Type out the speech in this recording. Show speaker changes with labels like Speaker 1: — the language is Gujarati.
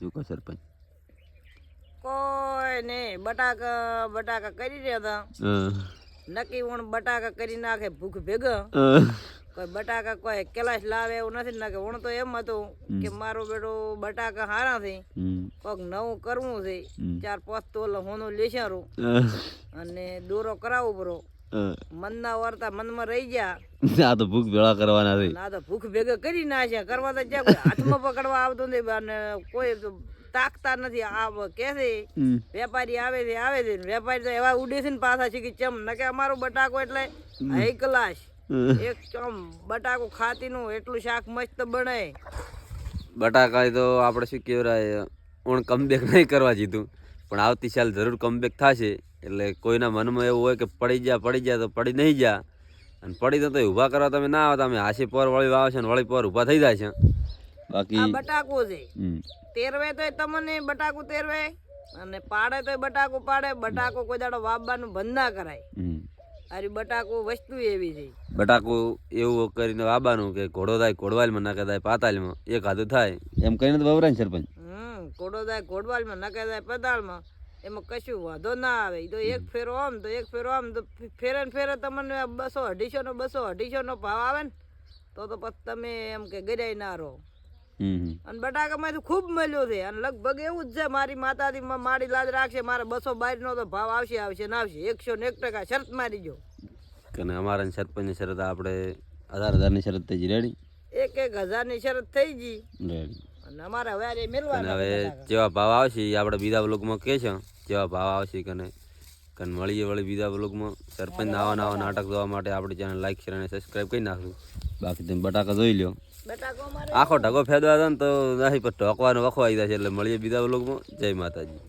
Speaker 1: શું કહો સરપંચ?
Speaker 2: કોઈ નહીં, બટાકા કરી રહ્યા હતા. નક્કી હું બટાકા કરી નાખે ભૂખ ભેગા. કોઈ બટાકા કોઈ કેલાશ લાવે એવું નથી નાખે. હું તો એમ હતું કે મારો બેટો બટાકા હારા છે, કોઈક નવું કરવું છે, 4-5 તોલ હોનું લેસારું અને દોરો કરાવવું પડો. મનના વર્તા મનમાં રહી ગયા.
Speaker 1: આ તો ભૂખ ભેળા કરવાના છે.
Speaker 2: આ તો ભૂખ ભેગા કરી નાખ્યા. કરવા તો જ્યાં કોઈ હાથમાં પકડવા આવતો નથી અને કોઈ તાકતા નથી. આ કે છે વેપારી આવે છે વેપારી તો એવા ઉડે છે ને પાછા છે કે ચમ નકે અમારો બટાકો એટલે હાઈ ક્લાસ એક ચમ બટાકો ખાતીનું એટલું શાક મસ્ત બને.
Speaker 1: બટાકા તો આપણે શું કહેવાય ઓણ કમબેક નહીં કરવા જીધું, પણ આવતી સાલ જરૂર કમબેક થશે. એટલે કોઈના મનમાં એવું હોય કે પડી જા તો પડી નહીં જા, અને પડી તો ઊભા કરવા તમે ના આવો. તમે હાસી પર વળી વાવે છે ને વળી પર ઊભા થઈ જાય છે. બાકી
Speaker 2: બટાકો છે તેરવે તો તમને બટાકું તેરવે અને પાડે તો બટાકું પાડે. બટાકો કોઈ દાડો વાવવાનું બંધ ના કરાય. અરે બટાકું વસ્તુ એવી છે.
Speaker 1: બટાકું એવું કરીને વાવવાનું કે ઘોડો થાય ઘોડવાલમાં નાખે થાય પાતાલમાં એક હાથું થાય એમ કરીને તો વવરાય ને સરપંચ.
Speaker 2: ઘોડો થાય ઘોડવાલમાં નાખે થાય પતાળમાં, એમાં કશું વાંધો ના આવે. તો એક ફેરો આમ તો એક ફેરો આમ તો ફેરે ને ફેરે તમને 200-250 નો ભાવ આવે ને તો પછી તમે એમ કે ગરાય ના રહો. અને બટાકામાં તો ખૂબ મળ્યો છે અને લગભગ એવું જ છે. મારી માતાજી મારી લાજ રાખશે, મારે 222 નો તો ભાવ આવશે ને આવશે. 101% શરત મારી જો.
Speaker 1: અને અમારા સરપંચની શરત આપણે 1000 ની શરત થઈ ગઈ રેડી.
Speaker 2: 1,000 ની શરત થઈ ગઈ
Speaker 1: રેડી.
Speaker 2: અને અમારે હવે મેળવાના.
Speaker 1: હવે જેવા ભાવ આવશે એ આપણે બીજા બ્લોગમાં કહે છે. જેવા ભાવ આવશે કને મળીએ વળી બીજા બ્લોગમાં. સરપંચ નવા નાટક જોવા માટે આપણી ચેનલ લાઈક શેર અને સબસ્ક્રાઈબ કરી નાખશું. બાકી તમે બટાકા જોઈ લો. આખો ઢગો ફેદવા હતો ને તો નહીં પણ ઢોકવાનો વખો આવી જાય છે. એટલે મળીએ બીજા બ્લોગમાં. જય માતાજી.